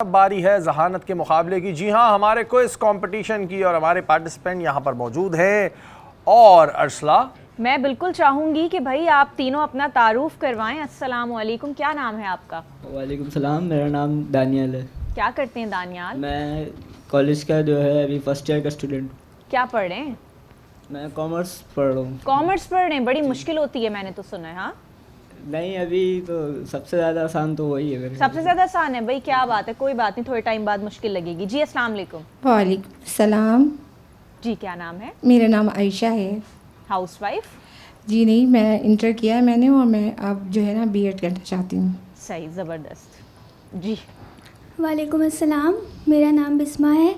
अब बारी है जहानत के मुकाबले की। जी हाँ, हमारे क्विज कंपटीशन की और हमारे पार्टिसिपेंट यहाँ पर मौजूद हैं। और अर्सला, मैं बिल्कुल चाहूँगी कि भाई आप तीनों अपना तारुफ करवाएं। अस्सलाम वालेकुम, क्या नाम है आपका? वालेकुम सलाम, मेरा नाम दानियल है। क्या करते हैं दानियाल? मैं कॉलेज का जो है अभी फर्स्ट ईयर का स्टूडेंट। क्या पढ़ रहे हैं? मैं कॉमर्स पढ़ रहा हूँ। कॉमर्स पढ़ रहे हैं? बड़ी मुश्किल होती है, मैंने तो सुना है। हाँ, नहीं, अभी तो सबसे ज़्यादा आसान तो वही है मेरे सबसे ज़्यादा आसान है भाई। क्या बात है, कोई बात नहीं, थोड़े टाइम बाद मुश्किल लगेगी। जी अस्सलाम वालेकुम। वालेकुम सलाम। जी क्या नाम है? मेरा नाम आयशा है। हाउसवाइफ? जी नहीं, मैं इंटर किया है मैंने और मैं अब जो है ना बीएड करना चाहती हूँ। सही, ज़बरदस्त। जी वालेकुम अस्सलाम, मेरा नाम बिस्मा है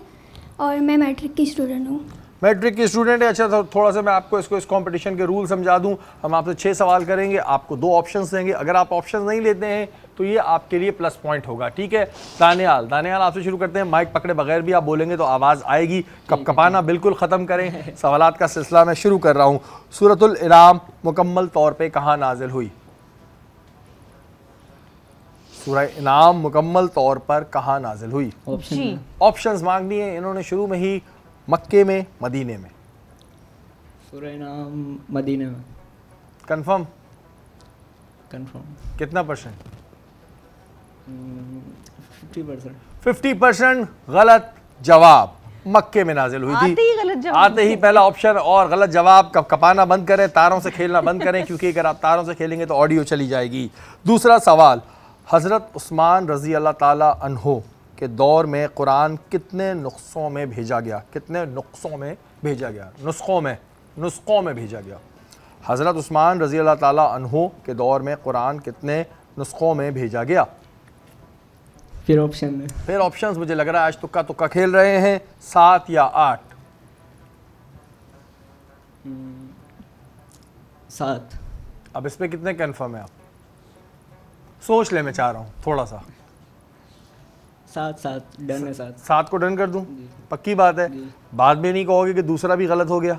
और मैं मैट्रिक की स्टूडेंट हूँ। मैट्रिक की स्टूडेंट है। अच्छा, तो थोड़ा सा मैं आपको इस कंपटीशन के रूल समझा दूं। हम आपसे 6 सवाल करेंगे, आपको 2 ऑप्शंस देंगे। अगर आप ऑप्शंस नहीं लेते हैं तो ये आपके लिए प्लस पॉइंट होगा, ठीक है। दानियाल आपसे शुरू करते हैं। माइक पकड़े बगैर भी आप बोलेंगे तो आवाज़ आएगी। कपकपाना बिल्कुल ख़त्म करें। सवालात का सिलसिला मैं शुरू कर रहा हूँ। सूरतुल इनाम मुकम्मल तौर पर कहाँ नाजिल हुई? सूरह इनाम मुकम्मल तौर पर कहाँ नाजिल हुई? जी ऑप्शंस मांगनी है इन्होंने शुरू में ही। मक्के में, मदीने में? सूरह नाम मदीने में। कंफर्म? कंफर्म। कितना परसेंट? 50%। 50% गलत जवाब। मक्के में नाजिल हुई थी। आते ही गलत जवाब। आते ही पहला ऑप्शन और गलत जवाब। कपाना बंद करें, तारों से खेलना बंद करें, क्योंकि अगर आप तारों से खेलेंगे तो ऑडियो चली जाएगी। दूसरा सवाल, हज़रत उस्मान रज़ी अल्लाह ताला अन्हो के दौर में कुरान कितने नुस्खों में भेजा गया? कितने नुस्खों में भेजा गया? नुस्खों में भेजा गया। हज़रत उस्मान रज़ी अल्लाह ताला अन्हो के दौर में कुरान कितने नुस्खों में भेजा गया? फिर ऑप्शन में। फिर ऑप्शंस मुझे लग रहा है आज तुक्का खेल रहे हैं। 7 या 8? 7। अब इस पे कितने कंफर्म है आप? सोच ले, मैं चाह रहा हूँ थोड़ा सा। 7 डन है। 7। 7 को डन कर दूं? पक्की बात है? बाद में नहीं कहोगे कि दूसरा भी गलत हो गया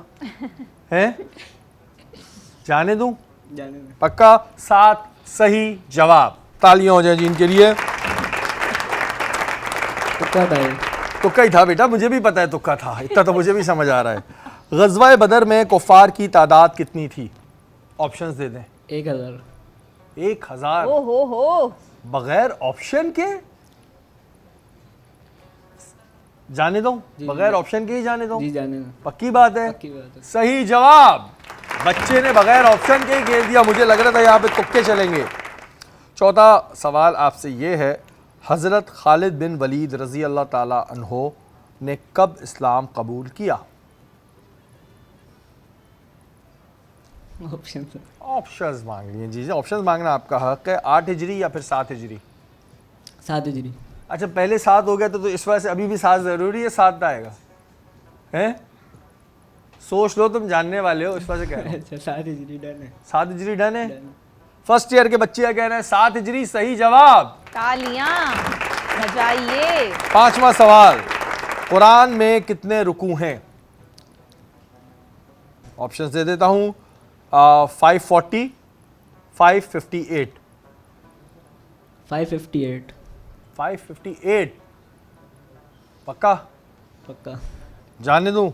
है? जाने दूं? जाने में। पक्का? 7 सही जवाब। तालियां हो जाए जी इनके लिए। तुक्का था ये। तुक्का ही था बेटा, मुझे भी पता है तुक्का था, इतना तो मुझे भी समझ आ रहा है। ग़ज़वा बदर में कुफ़ार की तादाद कितनी थी? ऑप्शंस दे दें। 1000। 1000? ओ हो, बगैर ऑप्शन के? जाने दो, बगैर ऑप्शन के ही जाने दो? जी जाने में। पक्की बात है? पक्की बात है। सही जवाब। बच्चे ने बगैर ऑप्शन के ही खेल दिया। मुझे लग रहा था यहाँ पे तुक्के चलेंगे। चौथा सवाल आपसे ये है, हज़रत खालिद बिन वलीद रज़ी अल्लाह ताला अन्हो ने कब इस्लाम कबूल किया? ऑप्शन से। ऑप्शंस मांग लिए जी, ऑप्शंस मांगना आपका हक है। 8 हिजरी या फिर 7 हिजरी? 7 हिजरी। अच्छा, पहले 7 हो गया तो इस वजह से अभी भी 7 ज़रूरी है? 7 आएगा हैं? सोच लो, तुम जानने वाले हो, इस वजह से कह रहा हूँ। अच्छा, 7 हिजरी डन है। 7 हिजरी डन है? डन। फर्स्ट ईयर के बच्चे क्या कह रहे हैं? 7 हिजरी सही जवाब। तालियां बजाइए। 5वां सवाल, कुरान में कितने रुकू हैं? ऑप्शंस दे देता हूं। 540, 558? 558। 558 पक्का? पक्का। जाने दूं?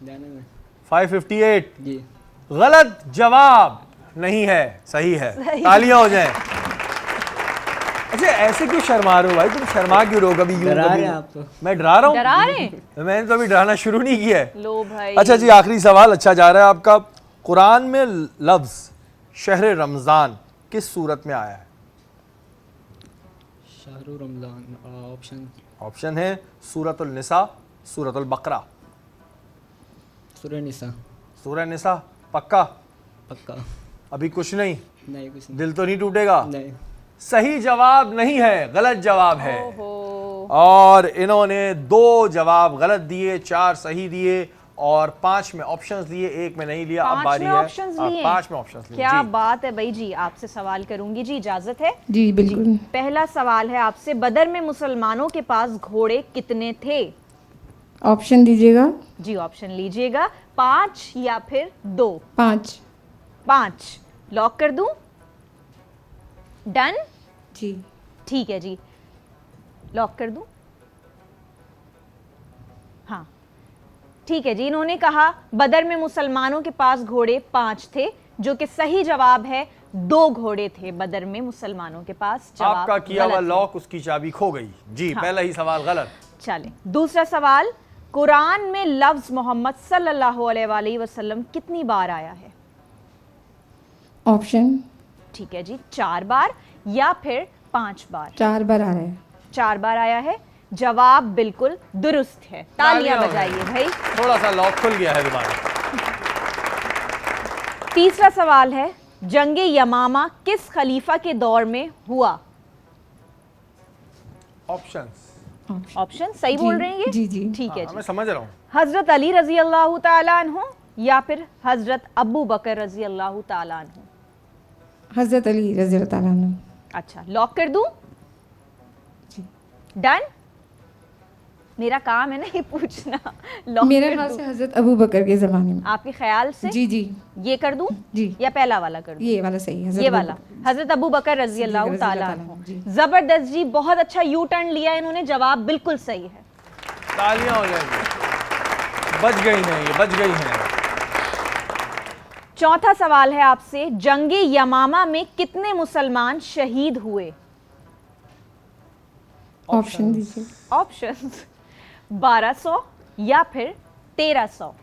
जाने में। 558 जी। गलत जवाब नहीं है, सही है। तालियां हो जाएं। अच्छा, ऐसे क्यों शर्मा रहे हो भाई? तुम शर्मा क्यों रहे हो? कभी यूं डरा कभी रहे हैं आप तो। मैं डरा रहा हूँ? डरा रहे हैं? मैंने तो अभी डराना शुरू नहीं किया है। लो भाई। अच्छा जी, आखिरी सवाल अच्छा जा रहा है आपका। कुरान में लफ्ज शहर रमजान किस सूरत में आया है? शाहरु रमजान। ऑप्शन। ऑप्शन है सूरतुल निसा, सूरतुल बकरा? सूरह निसा। सूरह निसा? पक्का? पक्का। अभी कुछ नहीं? नहीं, कुछ नहीं। दिल तो नहीं टूटेगा? नहीं। सही जवाब नहीं है, गलत जवाब है। ओहो। और इन्होंने 2 जवाब गलत दिए, 4 सही दिए और 5 में ऑप्शंस दिए, 1 में नहीं लिया। अब बारी है 5 में ऑप्शंस लिए। क्या जी। बात है भाई। जी आपसे सवाल करूंगी। जी इजाजत है? जी बिल्कुल। पहला सवाल है आपसे, बदर में मुसलमानों के पास घोड़े कितने थे? ऑप्शन दीजिएगा। जी ऑप्शन लीजिएगा। 5 या फिर 2? 5। 5 लॉक कर दूं? डन? जी ठीक है जी। लॉक कर दूं? हाँ ठीक है जी। इन्होंने कहा बदर में मुसलमानों के पास घोड़े 5 थे, जो कि सही जवाब है 2 घोड़े थे बदर में मुसलमानों के पास। जवाब आपका किया हुआ गलत है। लॉक, उसकी चाबी खो गई जी। हाँ। पहला ही सवाल गलत। चले दूसरा सवाल, कुरान में लफ्ज मोहम्मद सल्लल्लाहु अलैहि वसल्लम कितनी बार आया है? ऑप्शन ठीक है जी, 4 बार या फिर 5 बार? 4 बार आ रहा है। 4 बार आया है। जवाब बिल्कुल दुरुस्त है, तालियां तालियां बजाइए भाई। थोड़ा सा लॉक खुल गया है दोबारा। तीसरा सवाल है, जंगे यमामा किस खलीफा के दौर में हुआ? ऑप्शंस। ऑप्शन सही बोल रहे हैं ये? जी, जी। ठीक है मैं जी। समझ रहा हूँ। हजरत अली रजी अल्लाह ताला अन्हु या फिर हजरत अबू बकर रजी अल्लाह ताला अन्हु? हज़रत अली रज़ी अल्लाह ताला अन्हु। अच्छा, लॉक कर दूं? जी। डन? मेरा काम है ना ये पूछना। लॉक मेरे कर ख्याल दूं? से हज़रत अबू बकर के ज़माने में। आपके ख्याल से जी, जी, ये कर दूं जी। या पहला वाला कर दूं? ये वाला सही है। ये वाला हजरत अबू बकर रजी अल्लाह रज़ी ताला अल्लाह अन्हु। जी। जबरदस्त जी, बहुत अच्छा यू टर्न लिया इन्होंने, जवाब बिल्कुल सही है। तालियां हो जाएंगी। बच गई हैं, ये बच गई हैं। चौथा सवाल है आपसे, जंगे यमामा में कितने मुसलमान शहीद हुए? ऑप्शन दीजिए। ऑप्शंस 1200 या फिर 1300?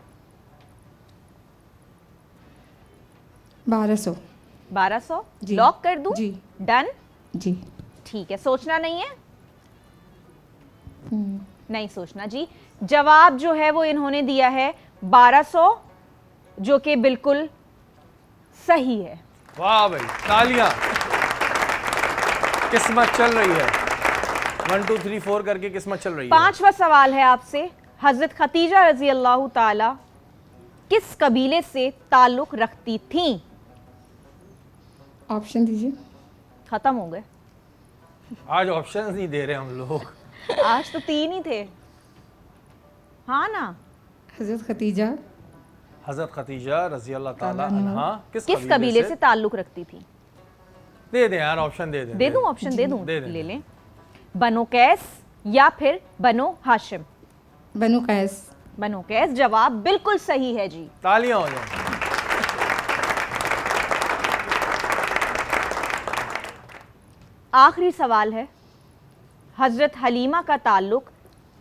1200। 1200 जी। लॉक कर दूं? जी। डन? जी। ठीक है, सोचना नहीं है? नहीं सोचना जी। जवाब जो है वो इन्होंने दिया है 1200, जो कि बिल्कुल सही है। वाह भाई, तालियां। किस्मत चल रही है। 1 2 3 4 करके किस्मत चल रही है। पांचवा सवाल है आपसे, हजरत खतीजा रजी अल्लाह ताला किस कबीले से ताल्लुक रखती थीं? ऑप्शन दीजिए। खत्म हो गए, आज ऑप्शंस नहीं दे रहे हम लोग। आज तो 3 ही थे। हाँ ना? हज़रत खतीजा हजरत खतीजा रजी अल्लाह ताला अन्हा किस किस कबीले से ताल्लुक रखती थी? दे दें यार, ऑप्शन दे दें। दे दूं? ऑप्शन दे दूं? दे दें। ले लें। बनो कैस या फिर बनो हाशिम? बनु कैस। बनो कैस जवाब बिल्कुल सही है जी। तालियां हो जाएं। आखिरी सवाल है, हजरत हलीमा का ताल्लुक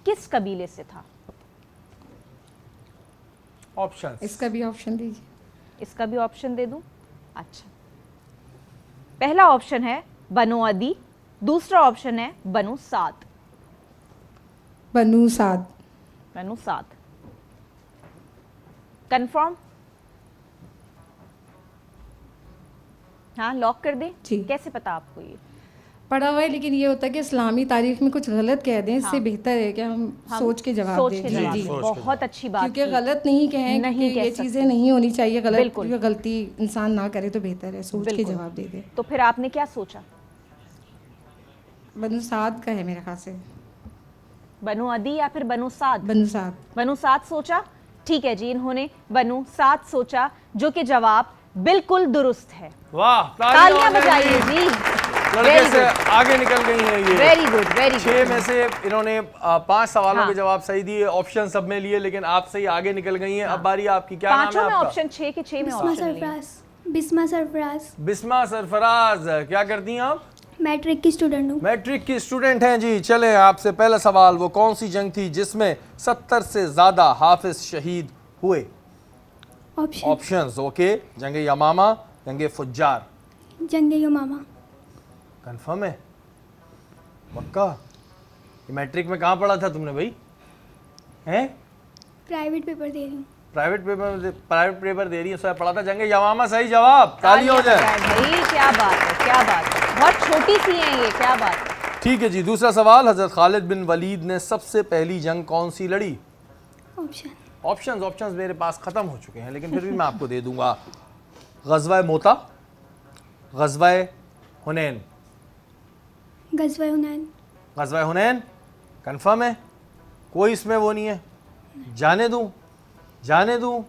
किस कबीले से था? ऑप्शंस। इसका भी ऑप्शन दीजिए। इसका भी ऑप्शन दे दूं? अच्छा, पहला ऑप्शन है बनो अदी, दूसरा ऑप्शन है बनो साद। बनु साद। बनो साद कंफर्म? हाँ, लॉक कर दें? जी। कैसे पता आपको ये? पढ़ा हुआ है, लेकिन ये होता है कि इस्लामी तारीख में कुछ गलत कह दें, इससे हाँ। बेहतर है कि हम सोच के जवाब सोच दें। के जी, जवाब जी। दें। सोच के बहुत अच्छी बात क्योंकि की। गलत नहीं कहें, नहीं क्योंकि कह ये सकते। चीज़ें नहीं होनी चाहिए। गलत, बिल्कुल। क्योंकि गलती इंसान ना करे तो बेहतर है, सोच के बिल्कुल। जवाब दे दे। तो फिर आपने क्या सोचा? बनु साद का है मेरे ख्याल से। बनो अदी या फिर बनो साद? बनु साद। बनो साद सोचा। ठीक है जी, इन्होंने बनो साद सोचा, जो कि जवाब बिल्कुल दुरुस्त है। वाह, तालियां हो बजाइए जाएंगी। जी। लड़के Very से good. आगे निकल गई हैं ये। Very good, very 6 good. में से इन्होंने 5 सवालों हाँ। के जवाब सही दिए, ऑप्शन सब में लिए, लेकिन आप सही आगे निकल गई हैं। अब बारी आपकी। क्या नाम पांचों है में आपका? ऑप्शन 6 के 6 में बिस्मा ऑप्शन लिए। सरफराज। बिस्मा सरफराज। बिस्मा सरफराज। क्या करती हैं आप? मैट्रिक की स्टूडेंट हूँ। मैट्रिक की स्टूडेंट हैं जी। चले आपसे पहला सवाल, वो कौन सी जंग थी जिसमें 70 से ज्यादा हाफिज शहीद हुए? ऑप्शन ऑप्शंस ओके, जंगे यमामा, जंगे फुज्जार। जंगे यमामा। कंफर्म है? पक्का? ये मैट्रिक में कहाँ पढ़ा था तुमने भाई? हैं? प्राइवेट पेपर दे रही हूँ। प्राइवेट पेपर दे रही है, पढ़ा था जंगे यमामा। सही जवाब, ताली हो जाए। भाई क्या बात है, क्या बात है, बहुत छोटी सी है ये, क्या बात है। ठीक है जी, दूसरा सवाल, हजरत खालिद बिन वलीद ने सबसे पहली जंग कौन सी लड़ी? ऑप्शन ऑप्शंस मेरे पास खत्म हो चुके हैं, लेकिन फिर भी मैं आपको दे दूंगा। गजवा मोता, गजवा हुनैन। गजवा हुनैन। गजवा हुनैन कंफर्म है? कोई इसमें वो नहीं है? जाने दूं? जाने दूं?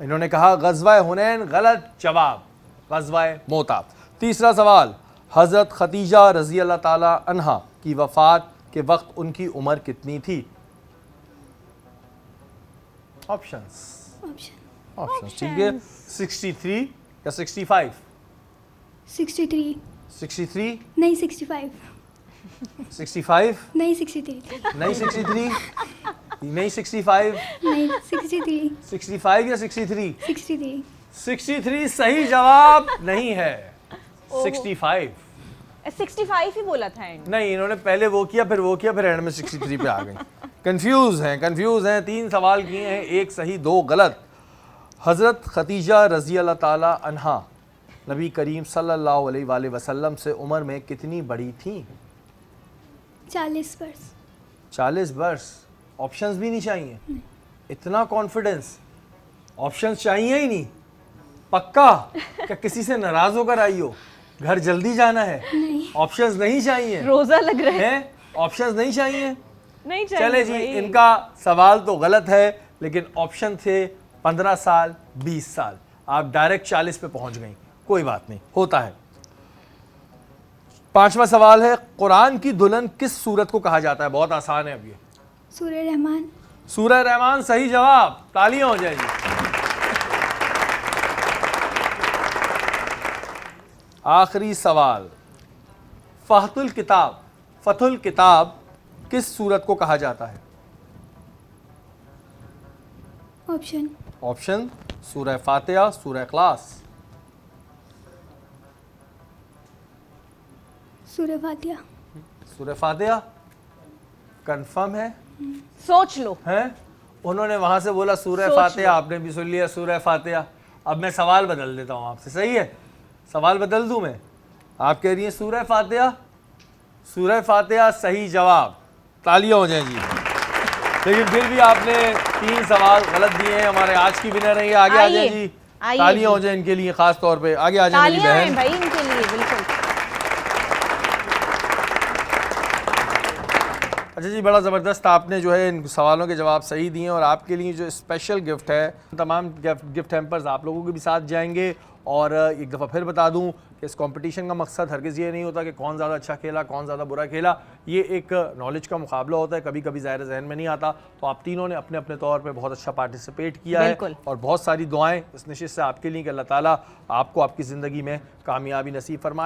इन्होंने कहा गजवा हुनैन, गलत जवाब, गजवा मोता। तीसरा सवाल, हजरत खतीजा रजी अल्लाह ताला अन्हा की वफ़ात के वक्त उनकी उम्र कितनी थी? ऑप्शंस ऑप्शन ऑप्शंस ठीक है, 63 या 65? 63 63 नहीं 65 65 नहीं 63 नहीं 63 नहीं 65 नहीं 63 65 या 63? 63 63 सही जवाब नहीं है। 65 65 ही बोला था एंड। नहीं, इन्होंने पहले वो किया फिर एंड में 63 पे आ गई। कंफ्यूज हैं। 3 सवाल किए हैं, 1 सही 2 गलत। हज़रत खदीजा रज़ी अल्लाह ताला अन्हा नबी करीम सल्लल्लाहु अलैहि वसल्लम से उम्र में कितनी बड़ी थी? 40 वर्ष 40 वर्ष। ऑप्शंस भी नहीं चाहिए? इतना कॉन्फिडेंस? ऑप्शंस चाहिए ही नहीं? पक्का? क्या किसी से नाराज होकर आई हो? घर जल्दी जाना है? ऑप्शंस नहीं चाहिए रोजा लग रहा है। हैं? ऑप्शंस नहीं चाहिए? नहीं चाहिए चले जी, भाई। इनका सवाल तो गलत है, लेकिन ऑप्शन थे 15 साल 20 साल। आप डायरेक्ट 40 पे पहुंच गई। कोई बात नहीं, होता है। 5वां सवाल है, कुरान की दुल्हन किस सूरत को कहा जाता है? बहुत आसान है अब ये। सूर्य रहमान सूरह रहमान सही जवाब, तालियां हो जाएगी। आखिरी सवाल, फतहुल किताब किस सूरत को कहा जाता है? ऑप्शन ऑप्शन, सूरह फातिहा, सूरह इखलास? सूर्य फातिहा सूरह फातिहा कंफर्म है? सोच लो। हैं? उन्होंने वहां से बोला सूरह सोच फातिहा, लो। आपने भी सुन लिया सूरह फातिहा। अब मैं सवाल बदल देता हूं आपसे, सही है? सवाल बदल दूं मैं? आप कह रही हैं सूरह फातिहा। सूरह फातिहा सही जवाब, तालियां हो जाएं जी। लेकिन फिर भी आपने 3 सवाल गलत दिए हैं। हमारे आज की विनर है, आगे आ जाए जी। आइए तालियां हो जी। जाए इनके लिए, खास तौर पे आगे आ जाए मेरी तालियां हैं बहन। भाई इनके लिए, बिल्कुल। अच्छा जी, बड़ा ज़बरदस्त आपने जो है इन सवालों के जवाब सही दिए, और आपके लिए जो स्पेशल गिफ्ट है, तमाम गिफ्ट हैम्पर्स आप लोगों के भी साथ जाएंगे। और एक दफ़ा फिर बता दूं कि इस कंपटीशन का मकसद हरगिज़ ये नहीं होता कि कौन ज़्यादा अच्छा खेला, कौन ज़्यादा बुरा खेला। ये एक नॉलेज का मुकाबला होता है, कभी कभी ज़ाहिर जहन में नहीं आता। तो आप तीनों ने अपने अपने तौर पे बहुत अच्छा पार्टिसिपेट किया है, बिल्कुल। और बहुत सारी दुआएं इस नशिस्त से आपके लिए कि अल्लाह ताला आपको आपकी ज़िंदगी में कामयाबी नसीब फरमाए।